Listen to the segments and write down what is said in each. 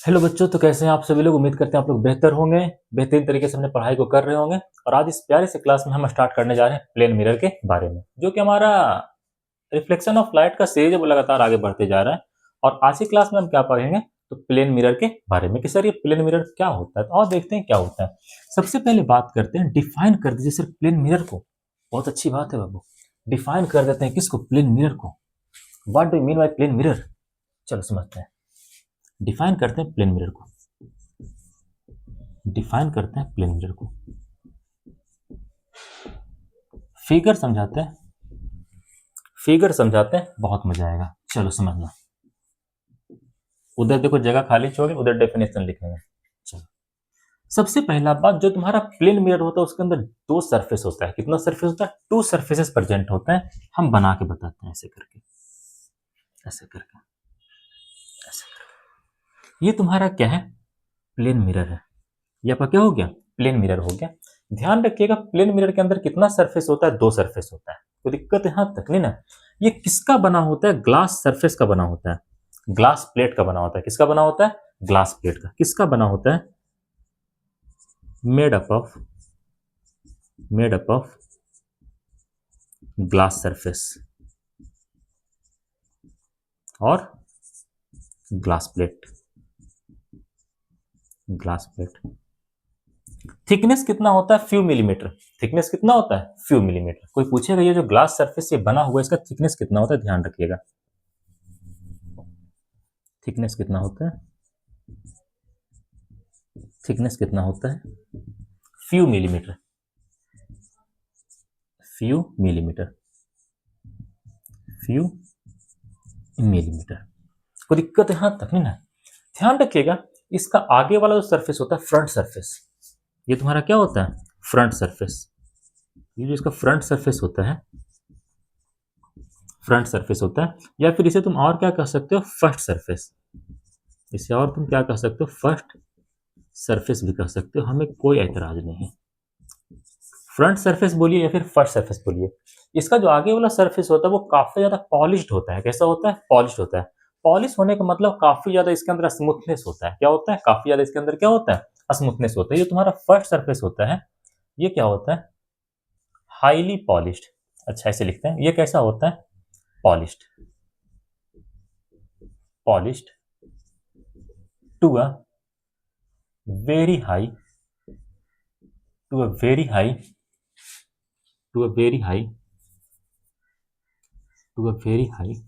Hello बच्चों, तो कैसे हैं आप सभी लोग। उम्मीद करते हैं आप लोग बेहतर होंगे, बेहतरीन तरीके से अपने पढ़ाई को कर रहे होंगे। और आज इस प्यारे से क्लास में हम स्टार्ट करने जा रहे हैं प्लेन मिरर के बारे में, जो कि हमारा रिफ्लेक्शन ऑफ लाइट का सीरीज है, वो लगातार आगे बढ़ते जा रहा है। और आज की क्लास में हम क्या पढ़ेंगे, तो प्लेन मिरर के बारे में कि सर ये प्लेन मिरर क्या होता है। तो और देखते हैं क्या होता है। सबसे पहले बात करते हैं, डिफाइन कर दीजिए सर प्लेन मिरर को। बहुत अच्छी बात है बाबू, डिफाइन कर देते हैं किसको, प्लेन मिरर को। What do you mean by plane mirror, चलो समझते हैं। डिफाइन करते हैं प्लेन मिरर को, डिफाइन करते हैं प्लेन मिरर को। फिगर समझाते हैं, फिगर समझाते हैं, बहुत मजा आएगा। चलो समझना। उधर देखो जगह खाली छोड़ी, उधर डेफिनेशन लिखेंगे। चलो, सबसे पहला बात, जो तुम्हारा प्लेन मिरर होता है उसके अंदर दो सरफेस होता है। कितना सरफेस होता है, टू सरफेसेस प्रेजेंट होते हैं। हम बना के बताते हैं, ऐसे करके, ऐसे करके, ऐसे करके। ये तुम्हारा क्या है, प्लेन मिरर है। ये आपका क्या हो गया, प्लेन मिरर हो गया। ध्यान रखिएगा, प्लेन मिरर के अंदर कितना सरफेस होता है, दो सरफेस होता है। कोई दिक्कत यहां तक नहीं ना। ये किसका बना होता है, ग्लास सरफेस का बना होता है, ग्लास प्लेट का बना होता है। किसका बना होता है, ग्लास प्लेट का। किसका बना होता है, made up of, made up of glass surface और glass plate, glass plate. Thickness कितना होता है, फ्यू मिलीमीटर। थिकनेस कितना होता है, फ्यू मिलीमीटर। कोई पूछेगा ये जो ग्लास सरफेस ये बना हुआ है इसका थिकनेस कितना होता है, ध्यान रखिएगा। थिकनेस कितना होता है, थिकनेस कितना होता है, few millimetre, few millimetre, few millimetre. कोई दिक्कत यहां तक नहीं ना। ध्यान रखिएगा, इसका आगे वाला जो सरफेस होता है, फ्रंट सरफेस, ये तुम्हारा क्या होता है, फ्रंट सरफेस। ये जो इसका फ्रंट सरफेस होता है, फ्रंट सरफेस होता है, या फिर इसे तुम और क्या कह सकते हो, फर्स्ट सरफेस। इसे और तुम क्या कह सकते हो, फर्स्ट सरफेस भी कह सकते हो, हमें कोई ऐतराज नहीं। फ्रंट सरफेस बोलिए या फिर फर्स्ट सरफेस बोलिए। इसका जो आगे वाला सरफेस होता है वो काफी ज्यादा पॉलिश्ड होता है। कैसा होता है, पॉलिश्ड होता है। पॉलिश होने का मतलब काफी ज्यादा इसके अंदर स्मूथनेस होता है। क्या होता है, काफी ज्यादा इसके अंदर क्या होता है, स्मूथनेस होता है। ये तुम्हारा फर्स्ट सरफेस होता है, ये क्या होता है, हाईली पॉलिश्ड। अच्छा ऐसे लिखते हैं, ये कैसा होता है, polished, polished to a very high, to a very high, to a very high, to a very high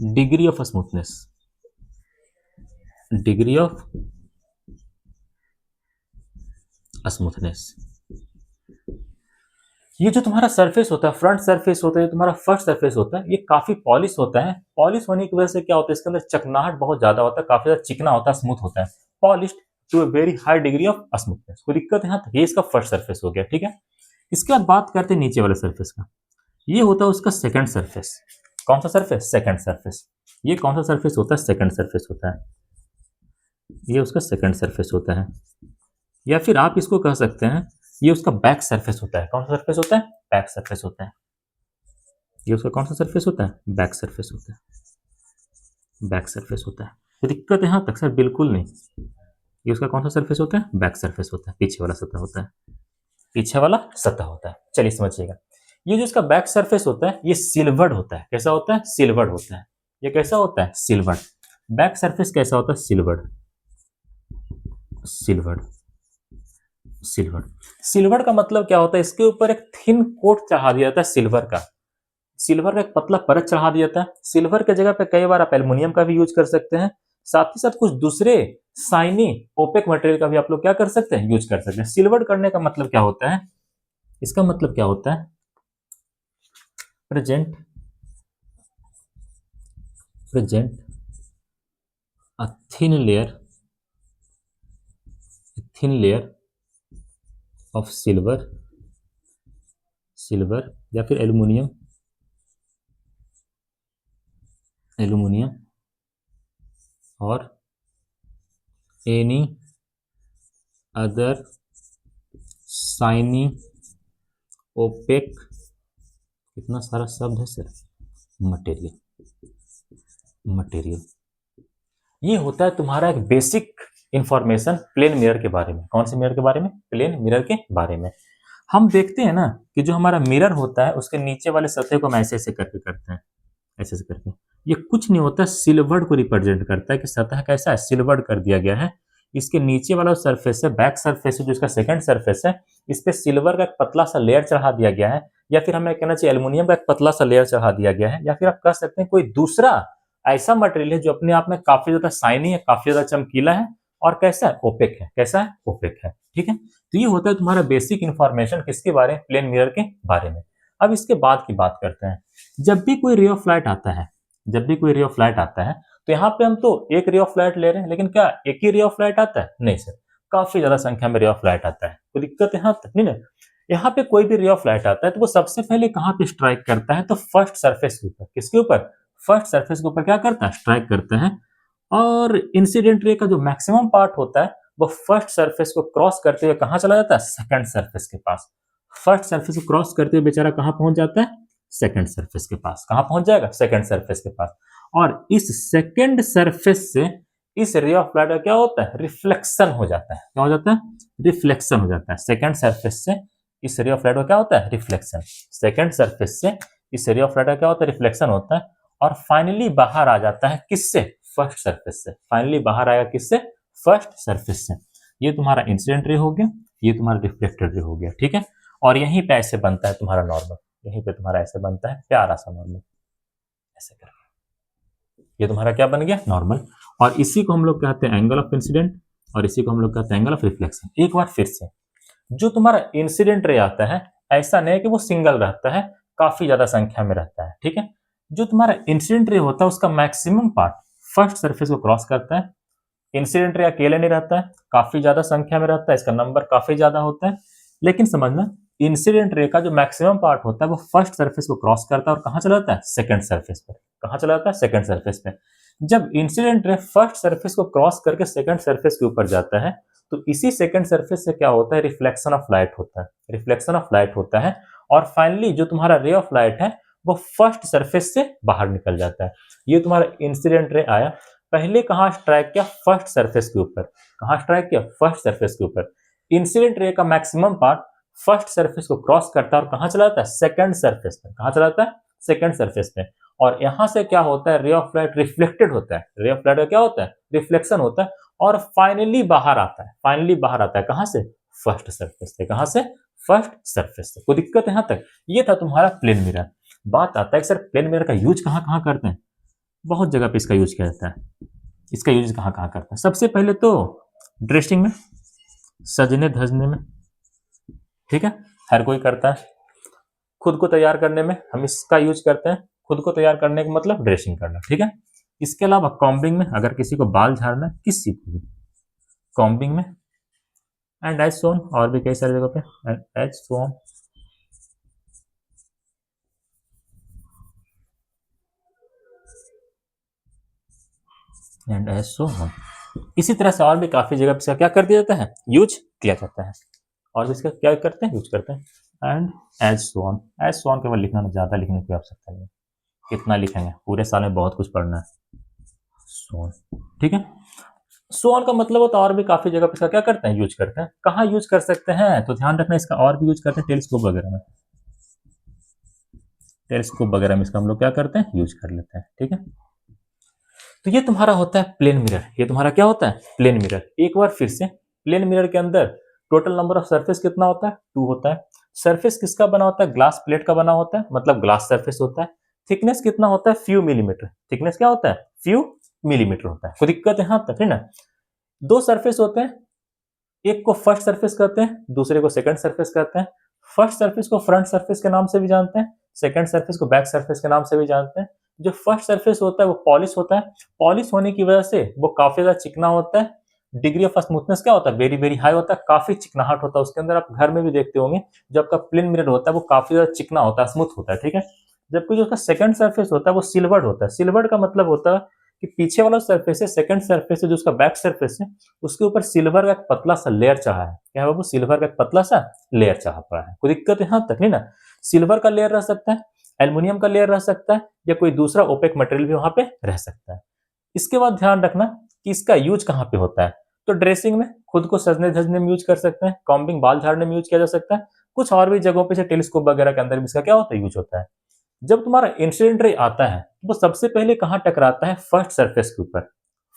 degree of smoothness, degree of smoothness. ये जो तुम्हारा सरफेस होता है, फ्रंट सरफेस होता है, जो तुम्हारा फर्स्ट सरफेस होता है, ये काफी पॉलिश होता है। पॉलिश होने की वजह से क्या होता है, इसके अंदर चिकनाहट बहुत ज्यादा होता है, काफी ज्यादा चिकना होता है, स्मूथ होता है। Polished to a very high degree of smoothness. कोई दिक्कत यहाँ तक, ये इसका फर्स्ट सरफेस हो गया, ठीक है। इसके बाद बात करते हैं नीचे वाले सरफेस का। ये होता है उसका सेकंड सरफेस। कौन सा सरफेस, सेकंड सरफेस। ये कौन सा सरफेस होता है, सेकंड सरफेस होता है। ये उसका सेकंड सरफेस होता है, या फिर आप इसको कह सकते हैं ये उसका बैक सरफेस होता है। कौन सा सरफेस होता है, बैक सरफेस होता है। ये उसका कौन सा सरफेस होता है, बैक सरफेस होता है, बैक सरफेस होता है। तो दिक्कत यहां तक, सर बिल्कुल नहीं। ये उसका कौन सा सरफेस होता है, बैक सरफेस होता है, पीछे वाला सतह होता है, पीछे वाला सतह होता है। चलिए समझिएगा, ये जो इसका बैक सरफेस होता है ये सिल्वर्ड होता है। कैसा होता है, सिल्वर्ड होता है। ये कैसा होता है, सिल्वर्ड। बैक सरफेस कैसा होता है, सिल्वर्ड, सिल्वर्ड, सिल्वर्ड। सिल्वर का मतलब क्या होता है, इसके ऊपर एक थिन कोट चढ़ा दिया जाता है सिल्वर का। सिल्वर का एक पतला परत चढ़ा दिया जाता है। सिल्वर के जगह पे कई बार आप एल्युमिनियम का भी यूज कर सकते हैं। साथ ही साथ कुछ दूसरे शाइनी ओपेक मटेरियल का भी आप लोग क्या कर सकते हैं, यूज कर सकते हैं। सिल्वर करने का मतलब क्या होता है, इसका मतलब क्या होता है, present, present a thin layer, thin layer of silver, silver या फिर एल्युमिनियम, एल्युमिनियम और एनी अदर शाइनी ओपेक, कितना सारा शब्द है सर, मटेरियल, मटेरियल। ये होता है तुम्हारा एक बेसिक इंफॉर्मेशन प्लेन मिरर के बारे में। कौन से मिरर के बारे में? प्लेन मिरर के बारे में। हम देखते हैं ना कि जो हमारा मिरर होता है उसके नीचे वाले सतह को हम ऐसे ऐसे करके करते हैं, ऐसे ऐसे करके। ये कुछ नहीं होता, सिल्वर्ड को रिप्रेजेंट करता है कि सतह कैसा है, सिल्वर्ड कर दिया गया है। इसके नीचे वाला सरफेस है, बैक सरफेस है, जो इसका सेकंड सरफेस है, इस पे सिल्वर का एक पतला सा लेयर चढ़ा दिया गया है, या फिर हमें कहना चाहिए एल्युमिनियम का एक पतला सा लेयर चढ़ा दिया गया है, या फिर आप कह सकते हैं कोई दूसरा ऐसा मटेरियल है जो अपने आप में काफी ज्यादा शाइनी है, काफी ज्यादा चमकीला है और कैसा है, ओपेक है। कैसा है? ओपेक है। ठीक है, तो ये होता है तुम्हारा बेसिक इंफॉर्मेशन किसके बारे में? प्लेन मिरर के बारे में। अब इसके बाद की बात करते हैं। जब भी कोई रे ऑफ लाइट आता है, जब भी कोई रे ऑफ लाइट आता है, तो यहाँ पे हम तो एक रे ऑफ लाइट ले रहे हैं, लेकिन क्या एक ही रे ऑफ लाइट आता है? नहीं सर, काफी ज्यादा संख्या में रे ऑफ लाइट आता है। कोई दिक्कत यहाँ तक नहीं ना? यहाँ पे कोई भी रे ऑफ लाइट आता है तो वो सबसे पहले कहाँ पे स्ट्राइक करता है? तो फर्स्ट सरफेस के ऊपर। किसके ऊपर? फर्स्ट सरफेस के ऊपर क्या करता है? स्ट्राइक करता है। और इंसिडेंट रे का जो मैक्सिमम पार्ट होता है वो फर्स्ट सरफेस को क्रॉस करते हुए कहाँ चला जाता है? सेकंड सरफेस के पास। फर्स्ट सरफेस को क्रॉस करते हुए बेचारा कहाँ पहुंच जाता है? सेकंड सरफेस के पास। कहाँ पहुंच जाएगा? सेकंड सरफेस के पास। और इस सेकंड सरफेस से इस रे ऑफ लाइट का क्या होता है? रिफ्लेक्शन हो जाता है। क्या हो जाता है? रिफ्लेक्शन हो जाता है। सेकंड सरफेस से इस रे ऑफ लाइट का क्या होता है? रिफ्लेक्शन। सेकंड सरफेस से इस रे ऑफ लाइट का क्या होता है? रिफ्लेक्शन होता है। और फाइनली बाहर आ जाता है किससे? फर्स्ट सरफेस से। फाइनली बाहर आएगा किससे? फर्स्ट सरफेस से। ये तुम्हारा इंसिडेंट रे हो गया, ये तुम्हारा रिफ्लेक्टेड रे हो गया। ठीक है, और यहीं पे ऐसे बनता है तुम्हारा नॉर्मल। यहीं पे तुम्हारा ऐसे बनता है प्यारा सा नॉर्मल, ऐसे करके। ये तुम्हारा क्या बन गया? नॉर्मल। और इसी को हम लोग कहते हैं एंगल ऑफ इंसिडेंट, और इसी को हम लोग कहते हैं एंगल ऑफ रिफ्लेक्शन। एक बार फिर से, जो तुम्हारा इंसिडेंट रे आता है, ऐसा नहीं है कि वो सिंगल रहता है, काफी ज्यादा संख्या में रहता है। ठीक है, जो तुम्हारा इंसिडेंट रे होता है उसका मैक्सिमम पार्ट फर्स्ट सरफेस को क्रॉस करता है। इंसिडेंट रे अकेले नहीं रहता है, काफी ज्यादा संख्या में रहता है, इसका नंबर काफी ज्यादा होता है। लेकिन समझना, इंसिडेंट रे का जो मैक्सिमम पार्ट होता है वो फर्स्ट सरफेस को क्रॉस करता है और कहां चला जाता है? सेकंड सरफेस पर। कहां चला जाता है? सेकंड सरफेस पे। जब इंसिडेंट रे फर्स्ट सरफेस को क्रॉस करके सेकंड सरफेस के ऊपर जाता है, तो इसी सेकंड सरफेस से क्या होता है? रिफ्लेक्शन ऑफ लाइट होता है। रिफ्लेक्शन ऑफ लाइट होता है, और फाइनली जो तुम्हारा रे ऑफ लाइट है वो फर्स्ट सरफेस से बाहर निकल जाता है। ये तुम्हारा इंसिडेंट रे आया, पहले कहां स्ट्राइक किया? फर्स्ट सरफेस के ऊपर। कहां स्ट्राइक किया? फर्स्ट सरफेस के ऊपर। इंसिडेंट रे का मैक्सिमम पार्ट फर्स्ट सरफेस को क्रॉस करता है और कहां चला जाता है? सेकंड सरफेस पे। कहां चला जाता है? सेकंड सरफेस पे। और यहां से क्या होता है? रे ऑफ लाइट रिफ्लेक्टेड होता है। रे ऑफ लाइट का क्या होता है? रिफ्लेक्शन होता है, और फाइनली बाहर आता है। फाइनली बाहर आता है कहां से? फर्स्ट सरफेस से। कहां से? फर्स्ट सरफेस से। कोई दिक्कत यहां तक? ये था तुम्हारा प्लेन मिरर। बात आता है सर प्लेन मिरर का यूज कहां कहां करते हैं? बहुत जगह पे इसका यूज किया जाता है। इसका यूज कहां कहां करते हैं? सबसे पहले तो ड्रेसिंग में, सजने धजने में। ठीक है, हर कोई करता है। खुद को तैयार करने में हम इसका यूज करते हैं। खुद को तैयार करने का मतलब ड्रेसिंग करना। ठीक है, इसके अलावा कॉम्बिंग में, अगर किसी को बाल झाड़ना है, किसी को भी कॉम्बिंग में, एंड एज सोन, और भी कई सारी जगह पे, and as soon. And as soon. इसी तरह से और भी काफी जगह पे क्या कर दिया जाता है? यूज किया जाता है। और इसका क्या करते हैं? यूज करते हैं। And as soon. As soon केवल लिखना, ज्यादा लिखने की आवश्यकता नहीं है। कितना लिखेंगे? पूरे साल में बहुत कुछ पढ़ना है। सोन। ठीक है, सोन का मतलब होता है और भी काफी जगह पे इसका क्या करते हैं? यूज करते हैं। कहाँ यूज कर सकते हैं? तो ध्यान रखना, इसका और भी यूज करते हैं टेलीस्कोप वगैरह में। टेलीस्कोप वगैरह में इसका हम लोग क्या करते हैं? यूज कर लेते हैं। ठीक है, तो ये तुम्हारा होता है प्लेन मिरर। ये तुम्हारा क्या होता है? Plane mirror. एक बार फिर से, प्लेन मिरर के अंदर टोटल नंबर ऑफ सरफेस कितना होता है? 2 होता है। सरफेस किसका बना होता है? ग्लास प्लेट का बना होता है, मतलब ग्लास सरफेस होता है। थिकनेस कितना होता है? Few millimetre. थिकनेस क्या होता है? फ्यू मिलीमीटर होता है। कोई दिक्कत है यहां तक? है ना? 2 सरफेस होते हैं, एक को फर्स्ट सरफेस कहते हैं, दूसरे को सेकंड सरफेस कहते हैं। फर्स्ट सरफेस को फ्रंट सरफेस के नाम से भी जानते हैं, सेकंड सरफेस को बैक सरफेस के नाम से भी जानते हैं। जो फर्स्ट सरफेस होता है वो पॉलिश होता है। पॉलिश होने की वजह से वो काफी ज्यादा चिकना होता है। डिग्री ऑफ स्मूथनेस क्या होता है? वेरी वेरी हाई होता है, काफी चिकनाहट होता है उसके अंदर। आप घर में भी देखते होंगे, जो आपका प्लेन मिरर होता है वो काफी ज्यादा चिकना होता है, स्मूथ होता है। ठीक है, जबकि जो उसका सेकंड सरफेस होता है वो सिल्वर्ड होता है। सिल्वर्ड का मतलब होता है कि पीछे वाला सरफेस है, सेकंड सरफेस है, जो उसका बैक सरफेस है, उसके ऊपर सिल्वर का एक पतला सा लेयर चढ़ा है। क्या है वो? सिल्वर का एक पतला सा लेयर चढ़ा पड़ा है। कोई दिक्कत यहां तक नहीं ना? सिल्वर का लेयर रह सकता है, एल्युमिनियम का लेयर रह सकता है, या कोई दूसरा ओपेक मटेरियल भी वहां पे रह सकता है। इसके बाद ध्यान रखना, कि इसका यूज कहाँ पे होता है। तो ड्रेसिंग में, खुद को सजने धजने में यूज कर सकते हैं, कॉम्बिंग बाल झाड़ने में यूज किया जा सकता है, कुछ और भी जगहों पे, टेलीस्कोप वगैरह के अंदर भी इसका क्या होता है, यूज होता है। जब तुम्हारा इंसिडेंट रे आता है वो सबसे पहले कहाँ टकराता है, फर्स्ट सरफेस के ऊपर।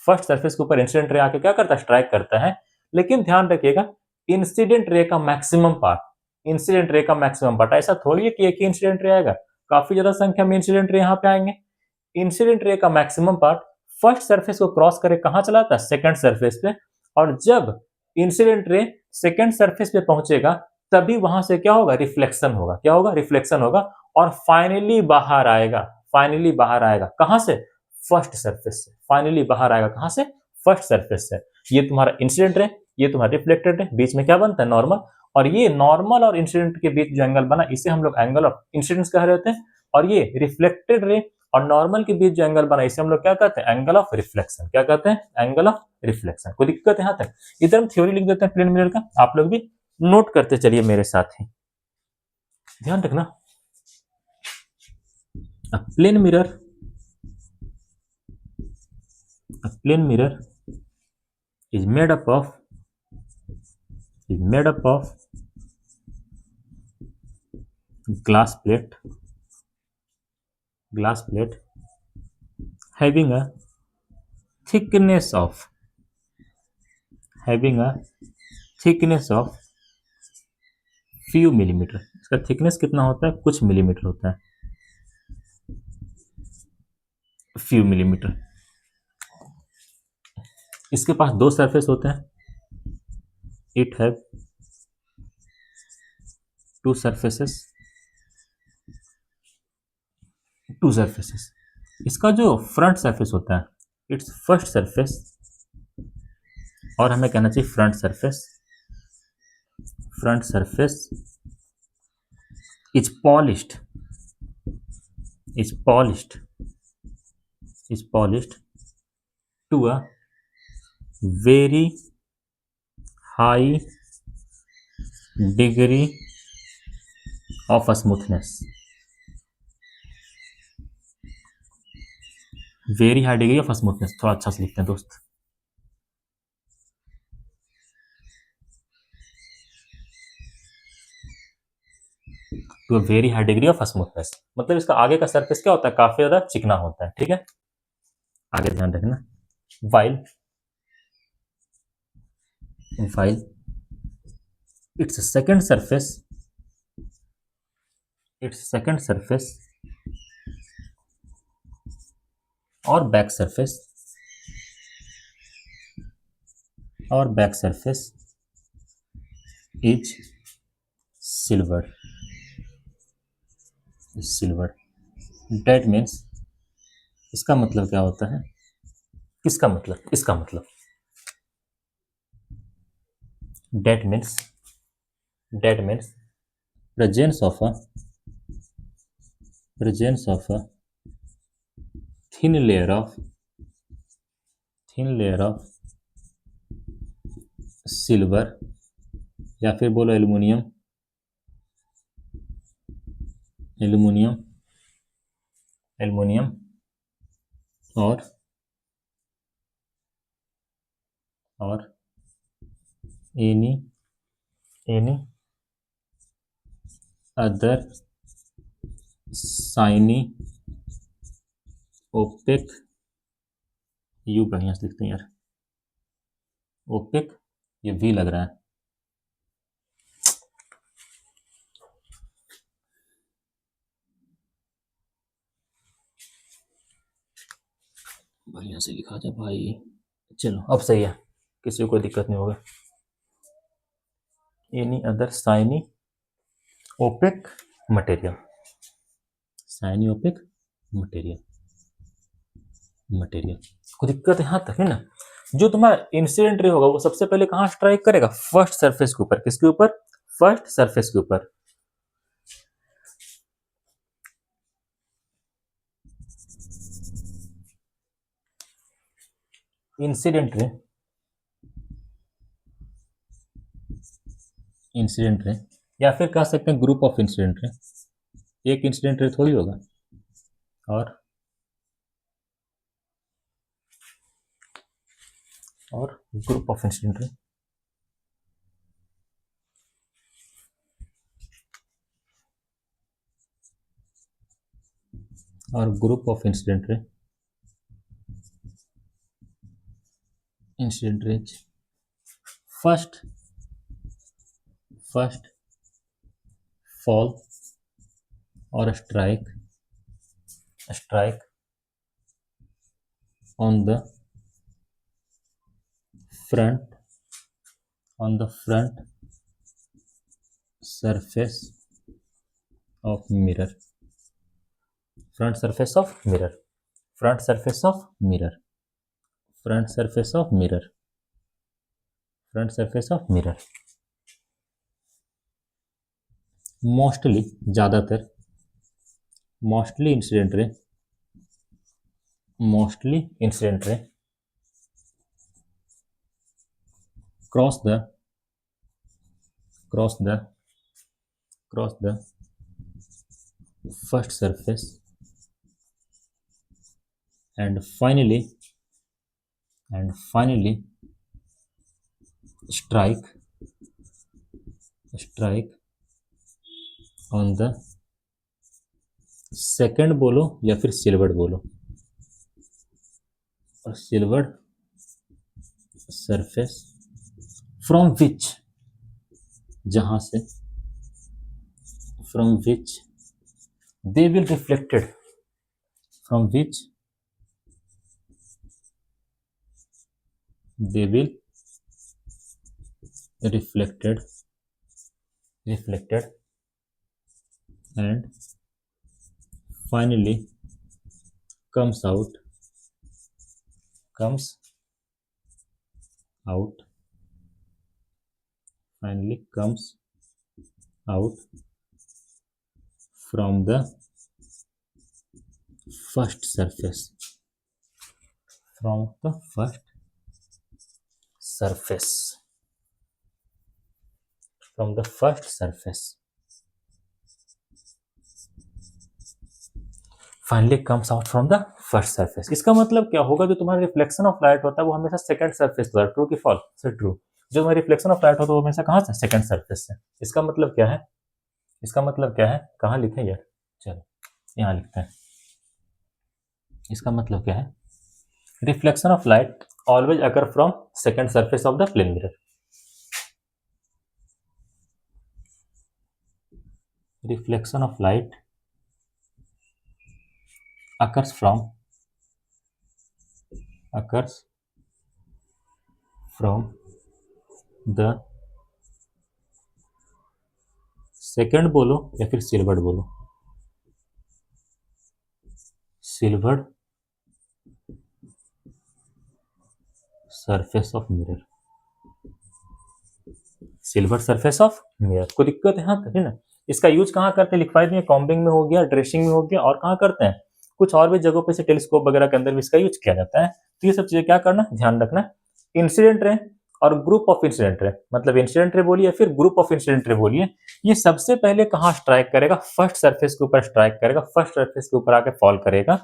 फर्स्ट सरफेस के ऊपर इंसिडेंट रे आके क्या करता है, स्ट्राइक करता है। लेकिन ध्यान रखिएगा, इंसिडेंट रे का मैक्सिमम पार्ट, इंसिडेंट रे का मैक्सिमम पार्ट, ऐसा थोड़ी है कि एक ही इंसिडेंट रे आएगा, काफी ज्यादा संख्या में इंसिडेंट रे यहाँ पे आएंगे। इंसिडेंट रे का मैक्सिमम पार्ट फर्स्ट सरफेस को क्रॉस करे कहां चला जाता है, सेकंड सरफेस पे। और जब इंसिडेंट रे सेकंड सरफेस पे पहुंचेगा तभी वहां से क्या होगा, रिफ्लेक्शन होगा। क्या होगा, रिफ्लेक्शन होगा, और फाइनली बाहर आएगा। फाइनली बाहर आएगा कहां से, फर्स्ट सरफेस से। फाइनली बाहर आएगा कहां से, फर्स्ट सरफेस से। ये तुम्हारा इंसिडेंट रे, ये तुम्हारा रिफ्लेक्टेड रे, बीच में क्या बनता है, नॉर्मल। और ये नॉर्मल और इंसिडेंट के बीच जो एंगल बना इसे हम लोग एंगल ऑफ इंसिडेंस कह रहे होते हैं। और ये रिफ्लेक्टेड रे और नॉर्मल के बीच जो एंगल बना इसे हम लोग क्या कहते हैं, एंगल ऑफ रिफ्लेक्शन। क्या कहते हैं, एंगल ऑफ रिफ्लेक्शन। कोई दिक्कत है यहाँ तक? इधर हम थ्योरी लिख देते हैं प्लेन मिरर का, आप लोग भी नोट करते चलिए मेरे साथ ही, ध्यान रखना। A plane mirror, a plane mirror is made up of glass plate having a thickness of few millimetre. इसका थिकनेस कितना होता है, कुछ मिलीमीटर होता है, फ्यू मिलीमीटर। इसके पास दो सरफेस होते हैं, इट हैव टू सरफेसेस। इसका जो फ्रंट सरफेस होता है, इट्स फर्स्ट सरफेस, और हमें कहना चाहिए front surface is polished to a very high degree of smoothness. Very high degree of smoothness, थोड़ा अच्छा से लिखते हैं दोस्त। To a very high degree of smoothness, मतलब इसका आगे का सरफेस क्या होता है, काफी ज्यादा चिकना होता है। ठीक है, आगे ध्यान रखना। वाइल its second surface और back surface is silver. That means, इसका मतलब क्या होता है, किसका मतलब, इसका मतलब that means presence of a thin layer of silver, या फिर बोलो एल्युमिनियम और any other shiny opaque, you बढ़िया से लिखते हैं यार, ओपेक, ये भी लग रहा है, बढ़िया से लिखा जाए भाई। चलो अब सही है, किसी को कोई दिक्कत नहीं होगा। Any other shiny opaque material, कोई दिक्कत यहाँ तक है ना। जो तुम्हारा इंसिडेंट रे होगा वो सबसे पहले कहाँ स्ट्राइक करेगा, फर्स्ट सरफेस के ऊपर। किसके ऊपर, फर्स्ट सरफेस के ऊपर। इंसिडेंट रे या फिर कह सकते हैं ग्रुप ऑफ इंसिडेंट रे, एक इंसिडेंट रे थोड़ी होगा। और और ग्रुप ऑफ इंसिडेंट रे, और ग्रुप ऑफ इंसिडेंट रे, इंसिडेंट रेज फर्स्ट फॉल और strike on the front surface of mirror, front surface of mirror, front surface of mirror, front surface of mirror, front surface of mirror, mostly ज़्यादातर, mostly incident ray, mostly incident ray cross the first surface and finally strike on the second बोलो या फिर silvered बोलो, और silvered surface from which, जहां से, from which they will reflected, from which they will reflected and finally comes out from the first surface, from the first surface, from the first surface, finally comes out from the first surface. इसका मतलब क्या होगा, जो तुम्हारा reflection of light होता है वो हमेशा सेकंड सरफेस पर, ट्रू की फॉल्स, सर ट्रू। जो हमारा रिफ्लेक्शन ऑफ लाइट होता है वो हमेशा कहाँ से, सेकंड सरफेस से। इसका मतलब क्या है, कहाँ लिखे यार, चलो यहाँ लिखते हैं। इसका मतलब क्या है, reflection of light always occur from second surface of the plane mirror. Reflection of light occurs from the second बोलो या फिर सिल्वर्ड बोलो, silvered surface of mirror, silver surface of mirror. कोई दिक्कत यहाँ तक है ना। इसका यूज कहाँ करते हैं, लिखवाई दिए, कॉम्बिंग में हो गया, ड्रेसिंग में हो गया, और कहाँ करते हैं, कुछ और भी जगहों पे से टेलीस्कोप वगैरह के अंदर भी इसका यूज किया जाता है। तो ये सब चीजें क्या करना, ध्यान रखना। इंसिडेंट रे और ग्रुप ऑफ इंसिडेंट रे, मतलब इंसिडेंट रे बोलिए फिर ग्रुप ऑफ इंसिडेंट रे बोलिए, ये सबसे पहले कहाँ स्ट्राइक करेगा, फर्स्ट सरफेस के ऊपर स्ट्राइक करेगा, फर्स्ट सरफेस के ऊपर आके फॉल करेगा।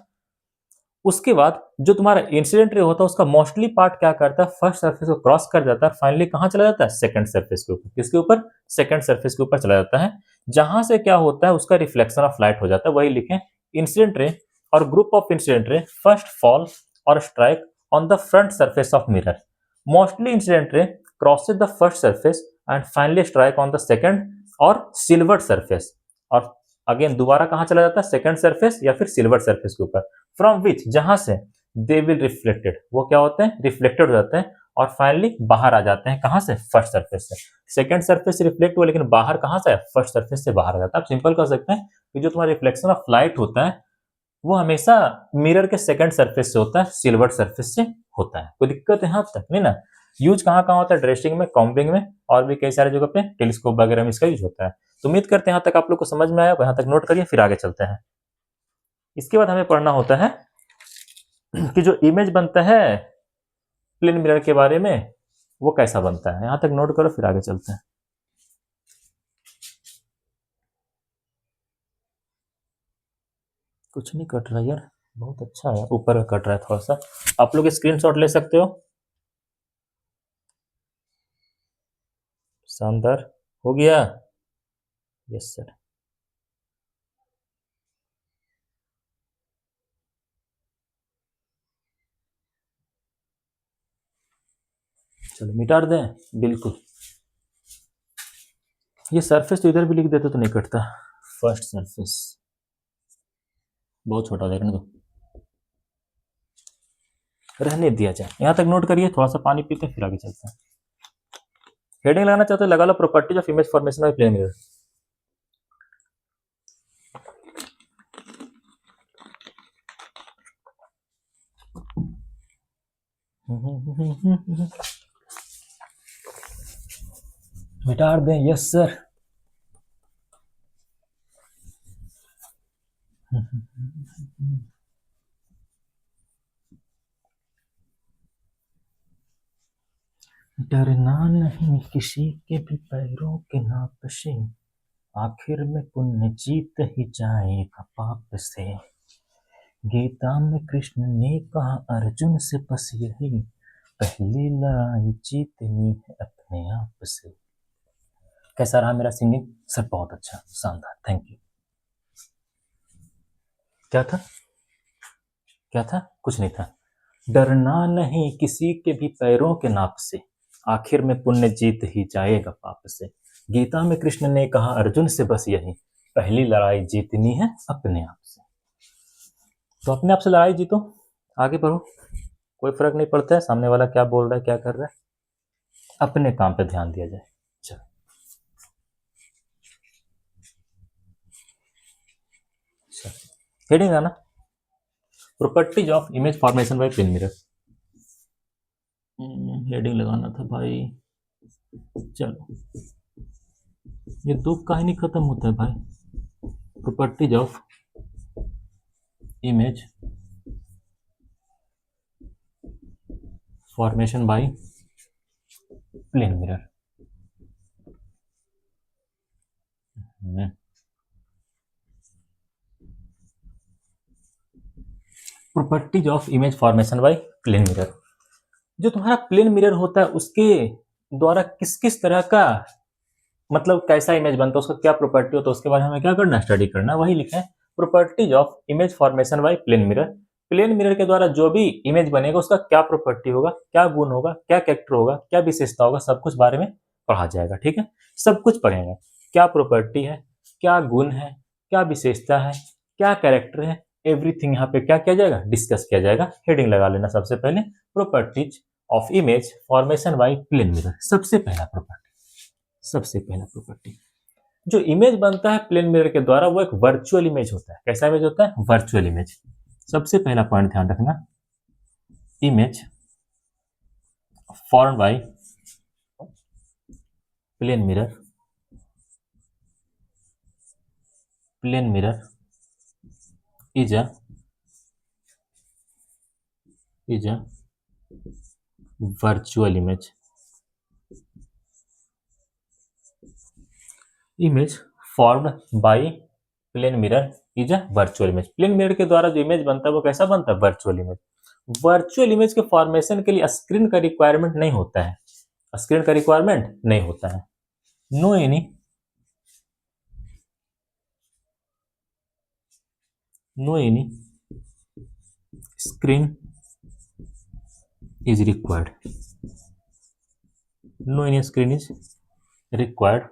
उसके बाद जो तुम्हारा इंसिडेंट रे होता है उसका मोस्टली पार्ट क्या करता है, फर्स्ट सरफेस को क्रॉस कर जाता है, फाइनली कहाँ चला जाता है, सेकंड सरफेस के ऊपर। किसके ऊपर, सेकंड सरफेस के ऊपर चला जाता है, जहां से क्या होता है, उसका रिफ्लेक्शन ऑफ लाइट हो जाता है। वही लिखें, इंसिडेंट रे और group of incident ray first fall और strike on the front surface of mirror. Mostly incident ray crosses the first surface and finally strike on the second और silver surface. और again दोबारा कहां चला जाता है, second surface या फिर सिल्वर सरफेस के ऊपर, फ्रॉम विच, जहां से दे विल रिफ्लेक्टेड, वो क्या होते हैं, रिफ्लेक्टेड हो जाते हैं, और फाइनली बाहर आ जाते हैं, कहां से, फर्स्ट सरफेस से। सेकंड सरफेस से रिफ्लेक्ट हुआ लेकिन बाहर कहां से, फर्स्ट सरफेस से बाहर आ जाता है। आप सिंपल कर सकते हैं कि जो तुम्हारा रिफ्लेक्शन ऑफ लाइट होता है वो हमेशा मिरर के सेकंड सरफेस से होता है, सिल्वर सरफेस से होता है। कोई दिक्कत यहाँ तक नहीं ना। यूज कहाँ कहाँ होता है, ड्रेसिंग में, कॉम्बिंग में, और भी कई सारे जगह पे, टेलीस्कोप वगैरह में इसका यूज होता है। तो उम्मीद करते हैं यहाँ तक आप लोग को समझ में आया होगा। यहाँ तक नोट करिए, फिर आगे चलते हैं। इसके बाद हमें पढ़ना होता है कि जो इमेज बनता है प्लेन मिरर के बारे में वो कैसा बनता है। यहाँ तक नोट करो, फिर आगे चलते हैं। कुछ नहीं कट रहा यार, बहुत अच्छा है, ऊपर का कट रहा है थोड़ा सा। आप लोग स्क्रीनशॉट ले सकते हो। शानदार, हो गया। Yes sir. चलो मिटा दें, बिल्कुल। ये सरफेस तो इधर भी लिख देते तो नहीं कटता। फर्स्ट सरफेस बहुत छोटा हो जाएगा ना, तो रहने दिया जाए। यहाँ तक नोट करिए, थोड़ा सा पानी पीते हैं फिर आगे चलते हैं। हेडिंग लगाना चाहते हैं, लगा लो properties of image formation by plane mirror. मिटा दें, यस सर। डरना नहीं किसी के भी पैरों के नाप से, आखिर में पुण्य जीत ही जाएगा पाप से। गीता में कृष्ण ने कहा अर्जुन से बस यही, पहली लड़ाई जीतनी है अपने आप से। कैसा रहा मेरा सिंगिंग सर? बहुत अच्छा, शानदार, थैंक यू। क्या था? क्या था? कुछ नहीं था। डरना नहीं किसी के भी पैरों के नाप से, आखिर में पुण्य जीत ही जाएगा पाप से। गीता में कृष्ण ने कहा अर्जुन से बस यही, पहली लड़ाई जीतनी है अपने आप से। तो अपने आप से लड़ाई जीतो, आगे बढ़ो, कोई फर्क नहीं पड़ता है सामने वाला क्या बोल रहा है क्या कर रहा है, अपने काम पे ध्यान दिया जाए। चलो हेडिंग आना, properties of image formation by plane mirror. Heading लगाना था भाई। चलो ये दो कहानी खत्म होता है भाई। Properties of image formation by plane mirror. Properties of image formation by plane mirror. जो तुम्हारा प्लेन मिरर होता है उसके द्वारा किस किस तरह का, मतलब कैसा इमेज बनता है, उसका क्या प्रॉपर्टी होता है, उसके बारे में हमें क्या करना, स्टडी करना। वही लिखा है properties of image formation by plane mirror. Plane mirror के द्वारा जो भी इमेज बनेगा उसका क्या प्रॉपर्टी होगा, क्या गुण होगा, क्या कैरेक्टर होगा, क्या विशेषता होगा, सब कुछ बारे में पढ़ा जाएगा। ठीक है, सब कुछ पढ़ेंगे। क्या प्रॉपर्टी है, क्या गुण है, क्या विशेषता है, क्या कैरेक्टर है, एवरीथिंग यहाँ पे क्या किया जाएगा, डिस्कस किया जाएगा। हेडिंग लगा लेना सबसे पहले, properties of image formation by plane mirror. सबसे पहला प्रॉपर्टी, सबसे पहला प्रॉपर्टी, जो इमेज बनता है प्लेन मिरर के द्वारा वो एक वर्चुअल इमेज होता है। कैसा इमेज होता है? Virtual image. सबसे पहला पॉइंट ध्यान रखना, image form by plane mirror, plane mirror is a virtual image. Image formed by plane mirror is a virtual image. Plane mirror के द्वारा जो इमेज बनता है वो कैसा बनता है? Virtual image. वर्चुअल इमेज के फॉर्मेशन के लिए स्क्रीन का रिक्वायरमेंट नहीं होता है, स्क्रीन का रिक्वायरमेंट नहीं होता है। No any screen is required. No any screen is required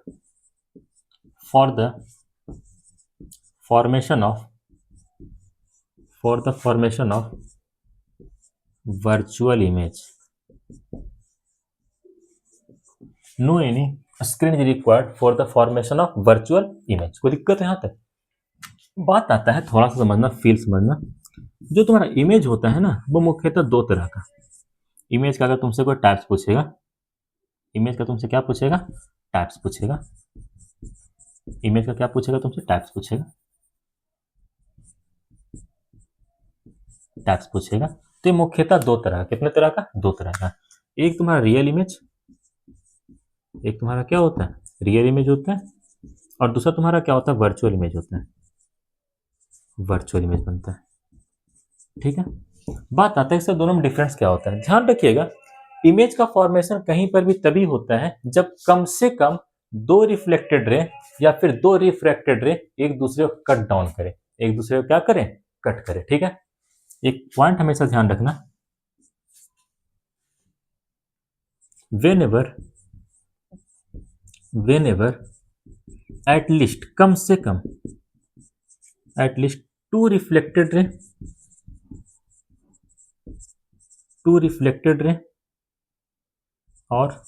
for the formation of virtual image. No any screen is required for the formation of virtual image. कोई दिक्कत है यहाँ तक? बात आता है थोड़ा सा समझना, फील समझना। जो तुम्हारा इमेज होता है ना वो मुख्यतः दो तरह का। इमेज का अगर तुमसे कोई टाइप्स पूछेगा, इमेज का तुमसे क्या पूछेगा? टाइप्स पूछेगा। इमेज का क्या पूछेगा तुमसे? टाइप्स पूछेगा। टाइप्स पूछेगा। तो ये मुख्यतः दो तरह, कितने तरह का? दो तरह का। एक तुम्हारा रियल इमेज, एक तुम्हारा क्या होता है? रियल इमेज होता है, और दूसरा तुम्हारा क्या होता है? वर्चुअल इमेज होता है। वर्चुअल इमेज बनता है। ठीक है, बात आता है इससे दोनों में डिफरेंस क्या होता है। ध्यान रखिएगा, इमेज का फॉर्मेशन कहीं पर भी तभी होता है जब कम से कम दो रिफ्लेक्टेड रे या फिर दो रिफ्रैक्टेड रे एक दूसरे को कट डाउन करें, एक दूसरे को क्या करें, कट करें। ठीक है, एक पॉइंट हमेशा ध्यान रखना, वेन एवर एट लीस्ट, कम से कम, at least two reflected ray, two reflected ray और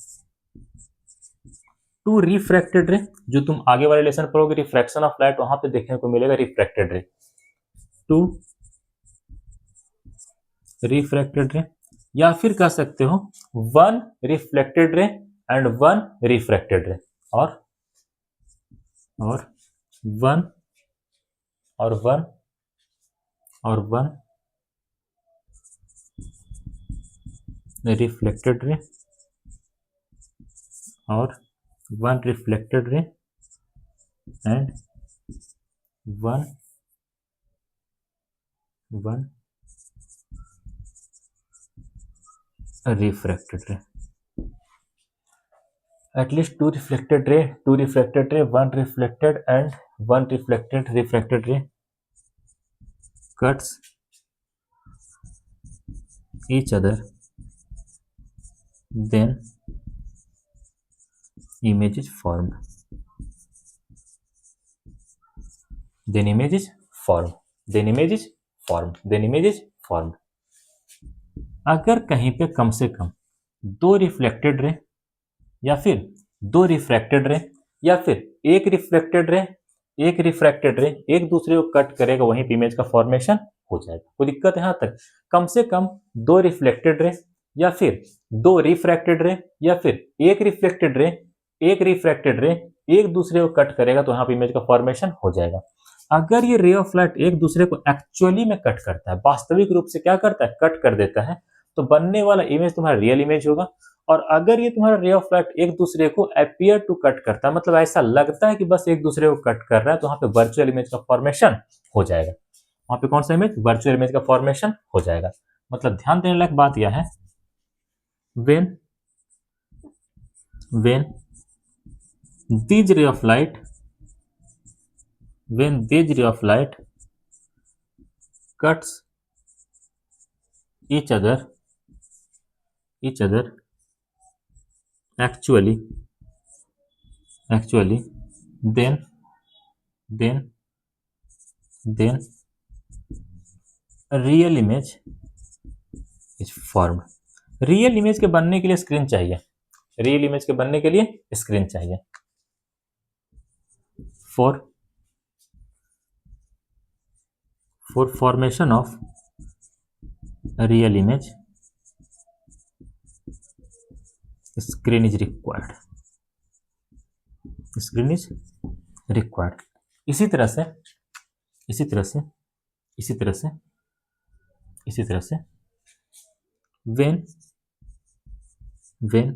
टू रिफ्रैक्टेड रे, जो तुम आगे वाले लेसन पढ़ोगे रिफ्रैक्शन ऑफ लाइट, वहां पे देखने को मिलेगा रिफ्रैक्टेड रे, टू रिफ्रैक्टेड रे, या फिर कह सकते हो one reflected ray and one refracted रे, और वन और वन और वन रिफ्लेक्टेड रे और one reflected ray and one refracted रे, at least two reflected ray, one reflected and one refracted ray cuts each other, then image is formed, then image is formed, then image is formed, then image is formed। अगर कहीं पे कम से कम दो reflected ray या फिर दो refracted रे या फिर एक रिफ्लेक्टेड रे एक रिफ्रैक्टेड रे एक दूसरे को कट करेगा, वहीं पे इमेज का फॉर्मेशन हो जाएगा। कोई दिक्कत है? यहां तक कम से कम दो रिफ्लेक्टेड रे या फिर दो रिफ्रैक्टेड रे या फिर एक रिफ्लेक्टेड रे एक रिफ्रैक्टेड रे एक दूसरे को कट करेगा, तो यहाँ पे इमेज का फॉर्मेशन हो जाएगा। अगर ये रे ऑफ लाइट एक दूसरे को एक्चुअली में कट करता है, वास्तविक रूप से क्या करता है, कट कर देता है, तो बनने वाला इमेज तुम्हारा रियल इमेज होगा। और अगर ये तुम्हारा रे ऑफ लाइट एक दूसरे को अपीयर टू कट करता है, मतलब ऐसा लगता है कि बस एक दूसरे को कट कर रहा है, तो वहां पे वर्चुअल इमेज का फॉर्मेशन हो जाएगा। वहां पे कौन सा इमेज, वर्चुअल इमेज का फॉर्मेशन हो जाएगा। मतलब ध्यान देने लायक बात यह है, when these ray of light, when these ray of light cuts each other actually then real image is formed। Real image के बनने के लिए स्क्रीन चाहिए, रियल इमेज के बनने के लिए स्क्रीन चाहिए। for formation of a real image screen is required, screen is required। इसी तरह से when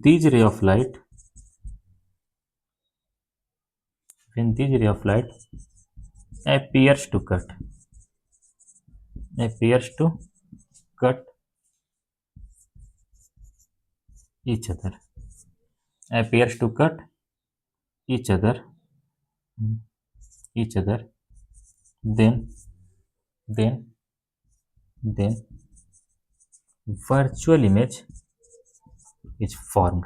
these ray of light appears to cut each other, then virtual image is formed,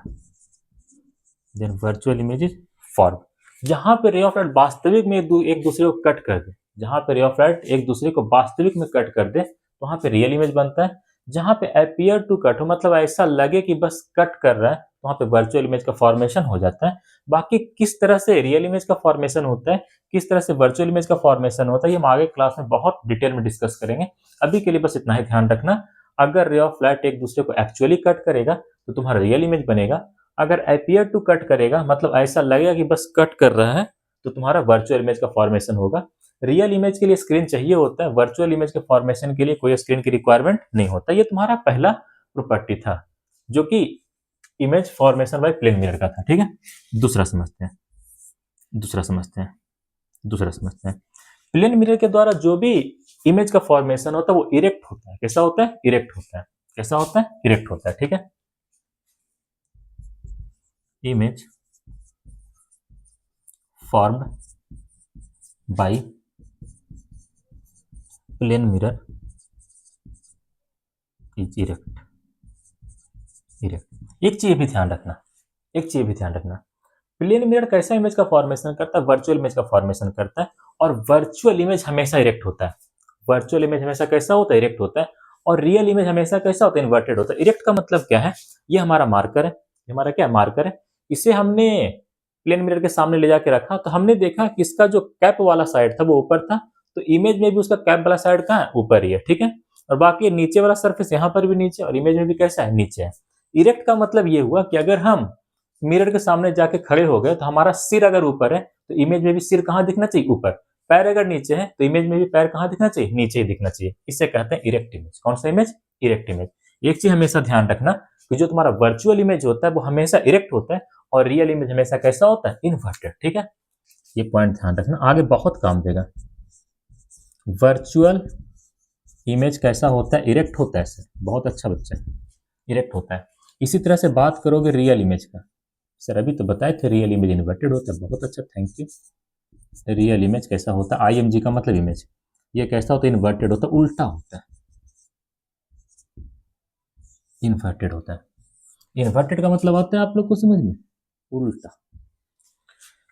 जहां पे रे ऑफ लाइट वास्तविक में एक दूसरे को कट कर दे, जहां पे रे ऑफ लाइट एक दूसरे को वास्तविक में कट कर दे, तो वहां पे रियल इमेज बनता है। जहां पे अपीयर टू कट हो, मतलब ऐसा लगे कि बस कट कर रहा है, तो वहां पे वर्चुअल इमेज का फॉर्मेशन हो जाता है। बाकी किस तरह से रियल इमेज का फॉर्मेशन होता है, किस तरह से वर्चुअल इमेज का फॉर्मेशन होता है, ये हम आगे क्लास में बहुत डिटेल में डिस्कस करेंगे। अभी के लिए बस इतना ही ध्यान रखना, अगर रे ऑफ लाइट एक दूसरे को एक्चुअली कट करेगा तो तुम्हारा रियल इमेज बनेगा, अगर अपीयर टू कट करेगा, मतलब ऐसा लगेगा कि बस कट कर रहा है, तो तुम्हारा वर्चुअल इमेज का फॉर्मेशन होगा। रियल इमेज के लिए स्क्रीन चाहिए होता है, वर्चुअल इमेज के फॉर्मेशन के लिए कोई स्क्रीन की रिक्वायरमेंट नहीं होता। ये तुम्हारा पहला प्रॉपर्टी था, जो कि image formation by plane mirror का था। ठीक है, दूसरा समझते हैं। प्लेन मिरर के द्वारा जो भी इमेज का फॉर्मेशन होता है वो इरेक्ट होता है। कैसा होता है? इरेक्ट होता है। कैसा होता है, इरेक्ट होता है, ठीक है। Image formed by plane mirror is erect. Erect एक चीज भी ध्यान रखना, एक चीज भी ध्यान रखना, प्लेन मिरर कैसा इमेज का फॉर्मेशन करता है, वर्चुअल इमेज का फॉर्मेशन करता है, और वर्चुअल इमेज हमेशा इरेक्ट होता है। वर्चुअल इमेज हमेशा कैसा होता है, इरेक्ट होता है, और रियल इमेज हमेशा कैसा होता है, इन्वर्टेड होता है। इरेक्ट का मतलब क्या है, ये हमारा मार्कर है, ये हमारा क्या मार्कर है, इसे हमने प्लेन मिरर के सामने ले जाके रखा, तो हमने देखा कि इसका जो कैप वाला साइड था वो ऊपर था, तो इमेज में भी उसका कैप वाला साइड कहाँ है, ऊपर ही है, ठीक है। और बाकी नीचे वाला सरफेस यहाँ पर भी नीचे, और इमेज में भी कैसा है, नीचे है। इरेक्ट का मतलब ये हुआ कि अगर हम मिरर के सामने जाके खड़े हो गए, तो हमारा सिर अगर ऊपर है तो इमेज में भी सिर कहाँ दिखना चाहिए, ऊपर। पैर अगर नीचे है तो इमेज में भी पैर कहाँ दिखना चाहिए, नीचे ही दिखना चाहिए। इसे कहते हैं इरेक्ट इमेज। कौन सा इमेज, इरेक्ट इमेज। एक चीज हमेशा ध्यान रखना कि जो तुम्हारा वर्चुअल इमेज होता है वो हमेशा इरेक्ट होता है, और रियल इमेज हमेशा कैसा होता है, इन्वर्टेड, ठीक है। ये पॉइंट ध्यान रखना, आगे बहुत काम देगा। वर्चुअल इमेज कैसा होता है, इरेक्ट होता है सर, बहुत अच्छा बच्चा है, इरेक्ट होता है। इसी तरह से बात करोगे रियल इमेज का, सर अभी तो बताए थे रियल इमेज इन्वर्टेड होता है, बहुत अच्छा, थैंक यू। रियल इमेज कैसा होता है, आईएमजी का मतलब इमेज, ये कैसा होता है, इन्वर्टेड होता है, उल्टा होता है, इन्वर्टेड होता है। इन्वर्टेड का मतलब आता है आप लोग को समझ में, उल्टा।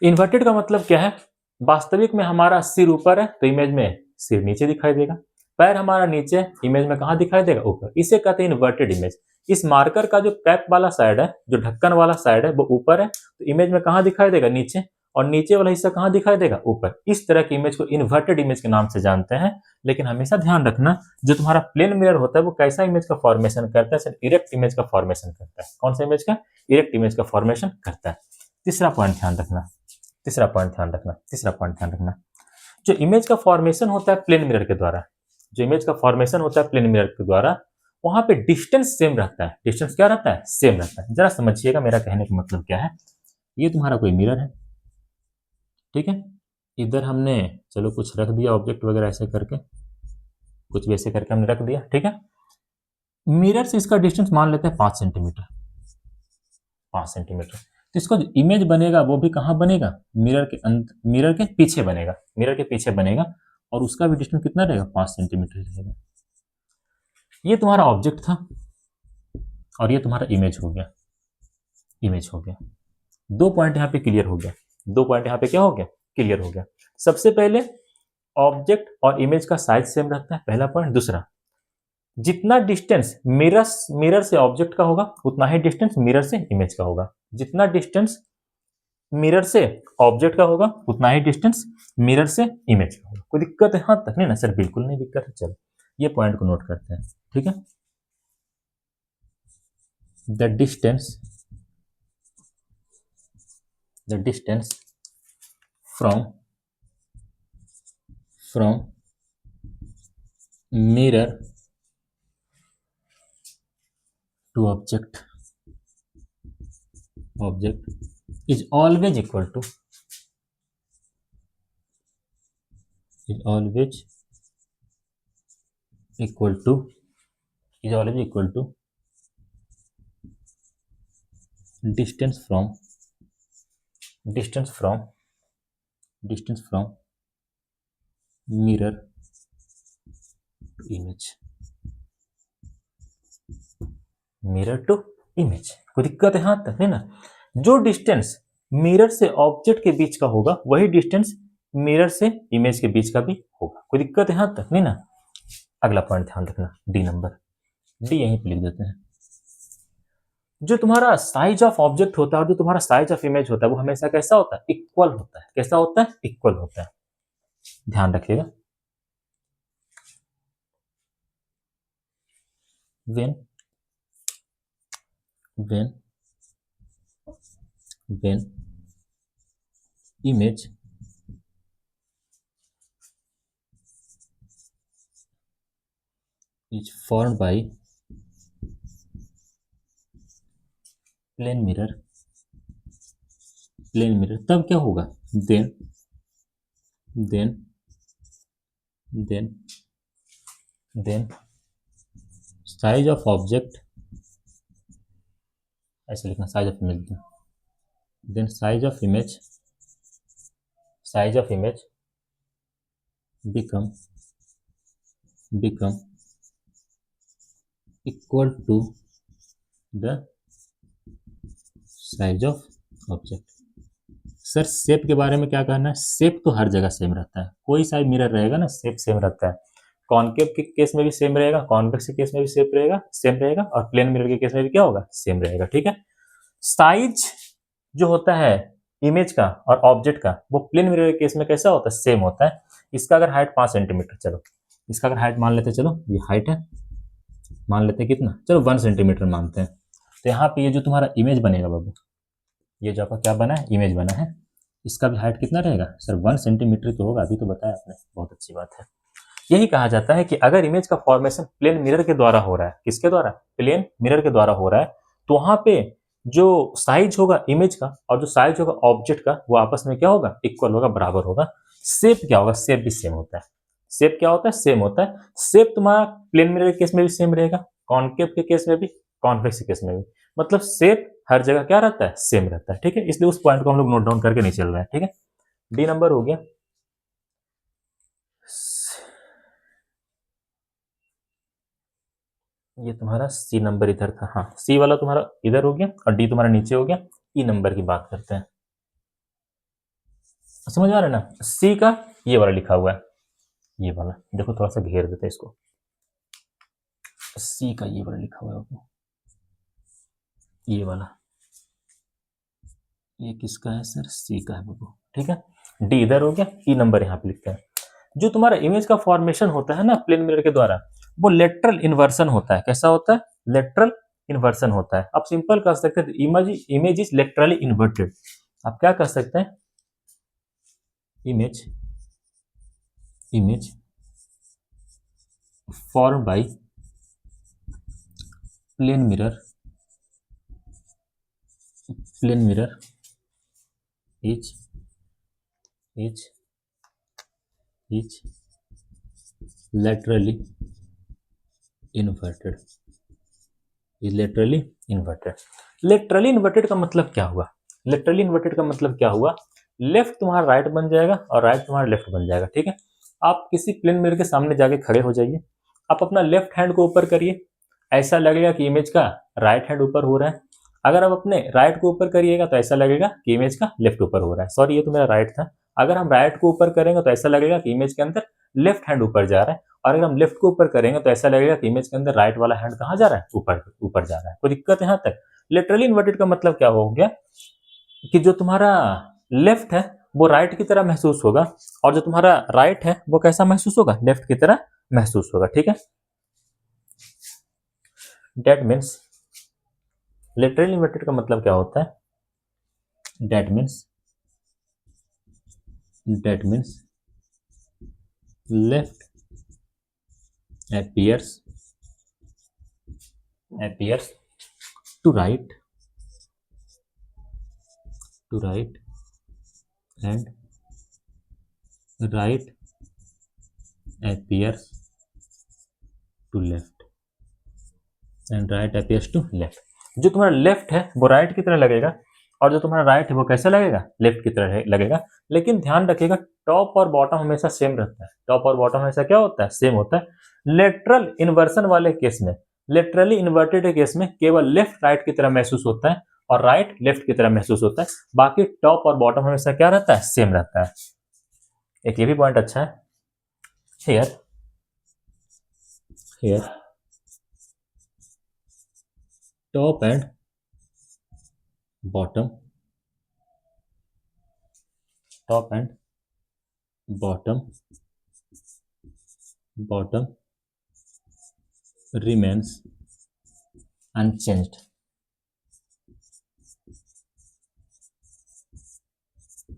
इन्वर्टेड का मतलब क्या है, वास्तविक में हमारा सिर ऊपर है तो इमेज में सिर नीचे दिखाई देगा, पैर हमारा नीचे है, इमेज में कहाँ दिखाई देगा, ऊपर। इसे कहते हैं इन्वर्टेड इमेज। इस मार्कर का जो कैप वाला साइड है, जो ढक्कन वाला साइड है, वो ऊपर है तो इमेज में कहाँ दिखाई देगा, नीचे, और नीचे वाला हिस्सा कहाँ दिखाई देगा, ऊपर। इस तरह की इमेज को इन्वर्टेड इमेज के नाम से जानते हैं। लेकिन हमेशा ध्यान रखना, जो तुम्हारा प्लेन मिरर होता है वो कैसा इमेज का फॉर्मेशन करता है, सर इरेक्ट इमेज का फॉर्मेशन करता है। कौन सा इमेज का, इरेक्ट इमेज का फॉर्मेशन करता है। तीसरा पॉइंट ध्यान रखना, तीसरा पॉइंट ध्यान रखना, तीसरा पॉइंट ध्यान रखना, जो इमेज का फॉर्मेशन होता है प्लेन मिरर के द्वारा, जो इमेज का फॉर्मेशन होता है प्लेन मिरर के द्वारा, वहां पे डिस्टेंस सेम रहता है। डिस्टेंस क्या रहता है, सेम रहता है। जरा समझिएगा मेरा कहने का मतलब क्या है। ये तुम्हारा कोई मिरर है, ठीक है, इधर हमने चलो कुछ रख दिया ऑब्जेक्ट वगैरह ऐसे करके, कुछ भी ऐसे करके हमने रख दिया, ठीक है। मिरर से इसका डिस्टेंस मान लेते हैं 5 सेंटीमीटर, 5 सेंटीमीटर। तो इसका जो इमेज बनेगा वो भी कहाँ बनेगा, मिरर के मिरर के पीछे बनेगा, मिरर के पीछे बनेगा, और उसका भी डिस्टेंस कितना रहेगा, 5 सेंटीमीटर रहेगा। ये तुम्हारा ऑब्जेक्ट था, और ये तुम्हारा इमेज हो गया, इमेज हो गया। 2 पॉइंट यहाँ पे क्लियर हो गया, 2 पॉइंट यहाँ पे क्या हो गया, क्लियर हो गया। सबसे पहले ऑब्जेक्ट और इमेज का साइज सेम रहता है, पहला पॉइंट। दूसरा, जितना डिस्टेंस मिरर से ऑब्जेक्ट का होगा उतना ही डिस्टेंस मिरर से इमेज का होगा। जितना डिस्टेंस मिरर से ऑब्जेक्ट का होगा उतना ही डिस्टेंस मिरर से इमेज का होगा। कोई दिक्कत है, हाँ तक नहीं ना सर, बिल्कुल नहीं दिक्कत है। चलो ये पॉइंट को नोट करते हैं, ठीक है। The distance from mirror to object is always equal to is always equal to is always equal to distance from distance from distance from mirror to image, mirror to image. कोई दिक्कत है, हाँ तक नहीं ना। जो डिस्टेंस मिरर से object के बीच का होगा वही डिस्टेंस मिरर से इमेज के बीच का भी होगा। कोई दिक्कत है, हाँ तक नहीं ना। अगला पॉइंट ध्यान रखना, डी नंबर, डी यहीं पे लिख देते हैं। जो तुम्हारा साइज ऑफ ऑब्जेक्ट होता है और जो तुम्हारा साइज ऑफ इमेज होता है वो हमेशा कैसा होता है, इक्वल होता है। कैसा होता है, इक्वल होता है, ध्यान रखिएगा। when when image is formed by plane mirror तब क्या होगा, then साइज ऑफ ऑब्जेक्ट, ऐसे लिखना size of image, then size of image, size of image become equal to the size of object। Sir shape के बारे में क्या कहना है? शेप तो हर जगह सेम रहता है, कोई सा मिरर रहेगा ना शेप सेम रहता है। कॉनकेव के केस में भी सेम रहेगा, कॉन्वेक्स के केस में भी सेम रहेगा और प्लेन मिरर के केस में भी क्या होगा? सेम रहेगा। ठीक है। साइज जो होता है इमेज का और ऑब्जेक्ट का, वो प्लेन मिरर के केस में कैसा होता है? सेम होता है। इसका अगर हाइट 5 सेंटीमीटर, चलो इसका अगर हाइट मान लेते, चलो ये हाइट है, मान लेते कितना, चलो 1 सेंटीमीटर मानते हैं। तो यहाँ पे ये जो तुम्हारा इमेज बनेगा बाबू, ये जो आपका क्या बना है? इमेज बना है, इसका भी हाइट कितना रहेगा? सर 1 सेंटीमीटर तो होगा, अभी तो बताया आपने, बहुत अच्छी बात है। यही कहा जाता है कि अगर इमेज का फॉर्मेशन प्लेन मिरर के द्वारा हो रहा है, किसके द्वारा? प्लेन मिरर के द्वारा हो रहा है, तो वहां पे जो साइज होगा इमेज का और जो साइज होगा ऑब्जेक्ट का, वो आपस में क्या होगा? इक्वल होगा, बराबर होगा। शेप क्या होगा? शेप भी सेम होता है। शेप क्या होता है? सेम होता है। शेप तुम्हारा प्लेन मिरर के केस में भी सेम रहेगा, कॉनकेव के केस में भी, कॉन्वेक्स के केस में भी। मतलब शेप हर जगह क्या रहता है? सेम रहता है। ठीक है, इसलिए उस पॉइंट को हम लोग नोट डाउन करके नहीं चल रहे हैं। ठीक है, डी नंबर हो गया। ये तुम्हारा सी नंबर इधर था, हाँ सी वाला तुम्हारा इधर हो गया और डी तुम्हारा नीचे हो गया। ई नंबर की बात करते हैं, समझ आ रहा है ना? सी का ये वाला लिखा हुआ है, ये वाला देखो, थोड़ा सा घेर देते हैं इसको। सी का ये वाला लिखा हुआ है, ये वाला, ये किसका है सर? सी का है बाबू। ठीक है, डी इधर हो गया, ई नंबर यहाँ पे लिखते हैं। जो तुम्हारा इमेज का फॉर्मेशन होता है ना प्लेन मिरर के द्वारा, वो लेटरल इन्वर्सन होता है। कैसा होता है? लेटरल इन्वर्सन होता है। आप सिंपल कह सकते हैं इमेज इज लेटरली इन्वर्टेड। आप क्या कह सकते हैं? Image form by plane mirror is laterally inverted। Laterally inverted का मतलब क्या हुआ? लेटरली इन्वर्टेड का मतलब क्या हुआ? लेफ्ट तुम्हारा राइट बन जाएगा और राइट तुम्हारा लेफ्ट बन जाएगा। ठीक है, आप किसी प्लेन मिरर के सामने जाके खड़े हो जाइए, आप अपना लेफ्ट हैंड को ऊपर करिए, ऐसा लगेगा कि इमेज का राइट हैंड ऊपर हो रहा है। अगर आप अपने राइट को ऊपर करिएगा तो ऐसा लगेगा कि इमेज का लेफ्ट ऊपर हो रहा है। सॉरी, ये तो मेरा राइट था। अगर हम राइट को ऊपर करेंगे तो ऐसा लगेगा कि इमेज के अंदर लेफ्ट हैंड ऊपर जा रहा है, और अगर हम लेफ्ट को ऊपर करेंगे तो ऐसा लगेगा कि इमेज के अंदर राइट वाला हैंड कहाँ जा रहा है? ऊपर ऊपर जा रहा है। कोई दिक्कत यहाँ तक? लिटरली इन्वर्टेड का मतलब क्या हो गया कि जो तुम्हारा लेफ्ट है वो राइट की तरह महसूस होगा, और जो तुम्हारा राइट है वो कैसा महसूस होगा? लेफ्ट की तरह महसूस होगा। ठीक है, डेट मीन्स, लिटरली इन्वर्टेड का मतलब क्या होता है? That means left appears to right and right appears to left जो तुम्हारा लेफ्ट है वो राइट की तरह लगेगा, और जो तुम्हारा राइट है वो कैसा लगेगा? लेफ्ट की तरह लगेगा। लेकिन ध्यान रखिएगा, टॉप और बॉटम हमेशा सेम रहता है। टॉप और बॉटम हमेशा क्या होता है? सेम होता है। लेटरल इन्वर्सन वाले केस में, लेटरली इन्वर्टेड केस में केवल लेफ्ट राइट की तरह महसूस होता है और राइट लेफ्ट की तरह महसूस होता है। बाकी टॉप और बॉटम हमेशा क्या रहता है? सेम रहता है। एक ये भी पॉइंट अच्छा है, here top and bottom remains unchanged।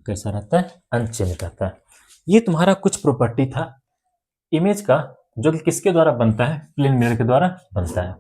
कैसा रहता है? अनचेंज रहता है। ये तुम्हारा कुछ प्रॉपर्टी था इमेज का, जो कि किसके द्वारा बनता है? प्लेन मिरर के द्वारा बनता है।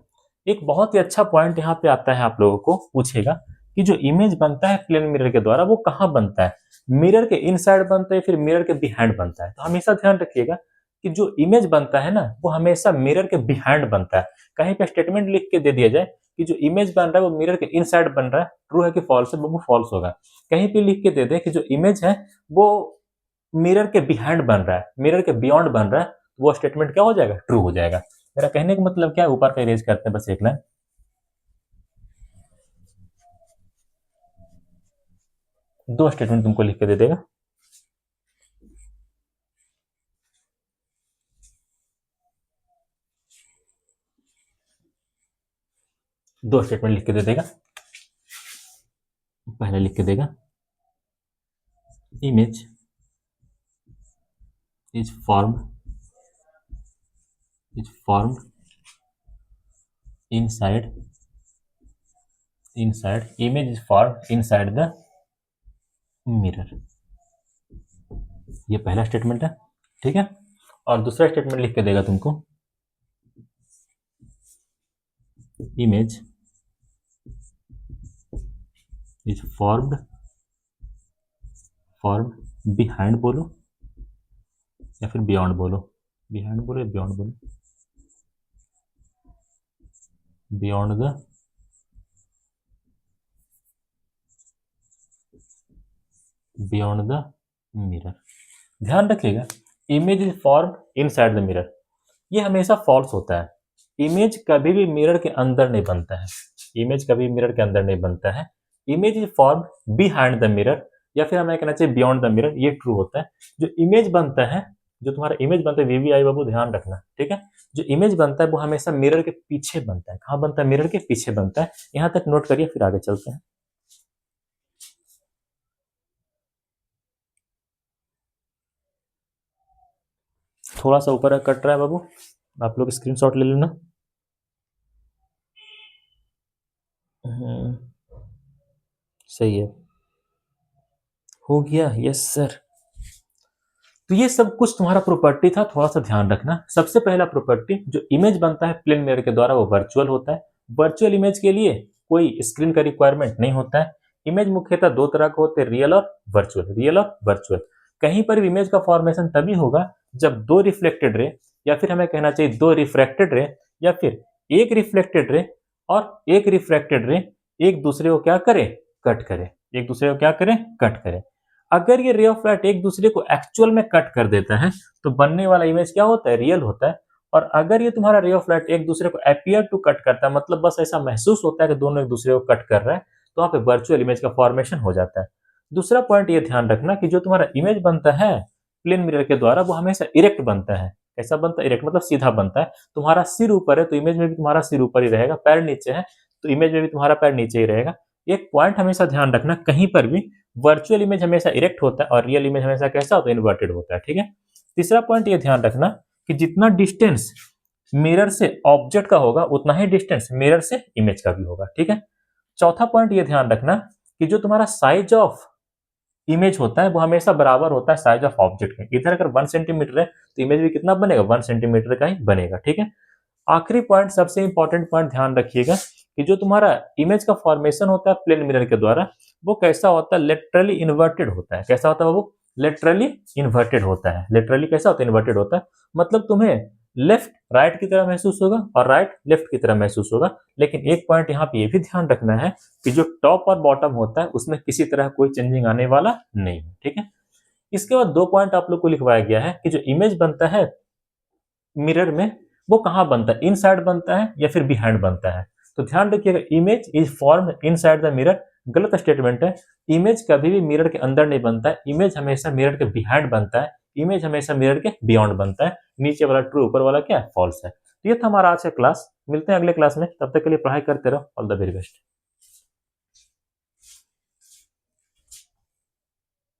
एक बहुत ही अच्छा पॉइंट यहाँ पे आता है, आप लोगों को पूछेगा कि जो इमेज बनता है प्लेन मिरर के द्वारा वो कहाँ बनता है? मिरर के इनसाइड बनता है फिर मिरर के बिहाइंड बनता है? तो हमेशा ध्यान रखिएगा कि जो इमेज बनता है ना वो हमेशा मिरर के बिहाइंड बनता है। कहीं पे स्टेटमेंट लिख के दे दिया जाए कि जो इमेज बन रहा है वो मिरर के इनसाइड बन रहा है, ट्रू है कि फॉल्स है, वो फॉल्स होगा। कहीं पे लिख के दे दे कि जो इमेज है वो मिरर के बिहाइंड बन रहा है, मिरर के बियॉन्ड बन रहा है, वो स्टेटमेंट क्या हो जाएगा, ट्रू हो जाएगा। मेरा कहने का मतलब क्या है, ऊपर का इरेज करते हैं बस एक लाइन। दो स्टेटमेंट तुमको लिख के दे देगा। दो स्टेटमेंट लिख के दे देगा। पहले लिख के देगा image is formed inside image is formed inside the mirror। ये पहला स्टेटमेंट है, ठीक है। और दूसरा स्टेटमेंट लिख के देगा तुमको इमेज इज फॉर्म्ड बिहाइंड बोलो या फिर बियॉन्ड बोलो, बिहाइंड बोलो या बियॉन्ड बोलो, बियॉन्ड द मिरर। ध्यान रखिएगा image is formed inside the mirror, ये हमेशा फॉल्स होता है। इमेज कभी भी मिरर के अंदर नहीं बनता है, इमेज कभी मिरर के अंदर नहीं बनता है। Image is formed behind the mirror या फिर हमें कहना चाहिए बियॉन्ड द मिरर, ये ट्रू होता है। जो इमेज बनता है, जो तुम्हारा इमेज बनता है, वीवीआई बाबू ध्यान रखना, ठीक है। जो इमेज बनता है वो हमेशा मिरर के पीछे बनता है। कहाँ बनता है, मिरर के पीछे बनता है। यहां तक नोट करिए, फिर आगे चलते हैं। थोड़ा सा ऊपर कट रहा है बाबू, आप लोग स्क्रीनशॉट ले लेना। सही है, हो गया, यस सर। तो ये सब कुछ तुम्हारा प्रॉपर्टी था, थोड़ा सा ध्यान रखना। सबसे पहला प्रॉपर्टी, जो इमेज बनता है प्लेन मिरर के द्वारा वो वर्चुअल होता है। वर्चुअल इमेज के लिए कोई स्क्रीन का रिक्वायरमेंट नहीं होता है। इमेज मुख्यतः दो तरह के होते हैं, रियल और वर्चुअल। कहीं पर भी इमेज का फॉर्मेशन तभी होगा जब दो रिफ्लेक्टेड रे, या फिर हमें कहना चाहिए दो रिफ्रैक्टेड रे, या फिर एक रिफ्लेक्टेड रे और एक रिफ्रैक्टेड रे एक दूसरे को क्या करे, कट करे। एक दूसरे को क्या करे, कट करे। अगर ये रे ऑफ लाइट एक दूसरे को एक्चुअल में कट कर देता है तो बनने वाला इमेज क्या होता है, रियल होता है। और अगर ये तुम्हारा रे ऑफ लाइट एक दूसरे को अपीयर टू कट करता है, मतलब बस ऐसा महसूस होता है कि दोनों एक दूसरे को कट कर रहा है, तो वहां पे वर्चुअल इमेज का फॉर्मेशन हो जाता है। दूसरा पॉइंट ये ध्यान रखना कि जो तुम्हारा इमेज बनता है प्लेन मिरर के द्वारा वो हमेशा इरेक्ट बनता है। कैसा बनता है, इरेक्ट मतलब सीधा बनता है। तुम्हारा सिर ऊपर है तो इमेज में भी तुम्हारा सिर ऊपर ही रहेगा, पैर नीचे है तो इमेज में भी तुम्हारा पैर नीचे ही रहेगा। एक पॉइंट हमेशा ध्यान रखना, कहीं पर भी वर्चुअल इमेज हमेशा इरेक्ट होता है और रियल इमेज हमेशा कैसा होता है, इन्वर्टेड होता है, ठीक है। तीसरा पॉइंट ये ध्यान रखना कि जितना डिस्टेंस मिरर से ऑब्जेक्ट का होगा उतना ही डिस्टेंस मिरर से इमेज का भी होगा, ठीक है। चौथा पॉइंट ये ध्यान रखना कि जो तुम्हारा साइज ऑफ इमेज होता है वो हमेशा बराबर होता है साइज ऑफ ऑब्जेक्ट के। इधर अगर 1 सेंटीमीटर है तो इमेज भी कितना बनेगा, 1 सेंटीमीटर का ही बनेगा, ठीक है। आखिरी पॉइंट, सबसे इंपॉर्टेंट पॉइंट ध्यान रखिएगा कि जो तुम्हारा इमेज का फॉर्मेशन होता है प्लेन मिरर के द्वारा वो कैसा होता है, लेटरली इन्वर्टेड होता है। कैसा होता है वो, लेटरली इन्वर्टेड होता है। लेटरली कैसा होता है, इन्वर्टेड होता है। मतलब तुम्हें लेफ्ट राइट की तरह महसूस होगा और राइट लेफ्ट की तरह महसूस होगा। लेकिन एक पॉइंट यहाँ पे ये भी ध्यान रखना है कि जो टॉप और बॉटम होता है उसमें किसी तरह कोई चेंजिंग आने वाला नहीं है, ठीक है। इसके बाद दो पॉइंट आप लोग को लिखवाया गया है कि जो इमेज बनता है मिरर में वो कहाँ बनता है, इनसाइड बनता है या फिर बिहाइंड बनता है। तो ध्यान रखिएगा, image is formed inside the mirror गलत स्टेटमेंट है। इमेज कभी भी मिरर के अंदर नहीं बनता है, इमेज हमेशा मिरर के बिहाइंड बनता है, इमेज हमेशा मिरर के बियॉन्ड बनता है। नीचे वाला ट्रू, ऊपर वाला क्या है, फॉल्स है। तो ये था हमारा आज का क्लास। मिलते हैं अगले क्लास में, तब तक के लिए पढ़ाई करते रहो। All the very best.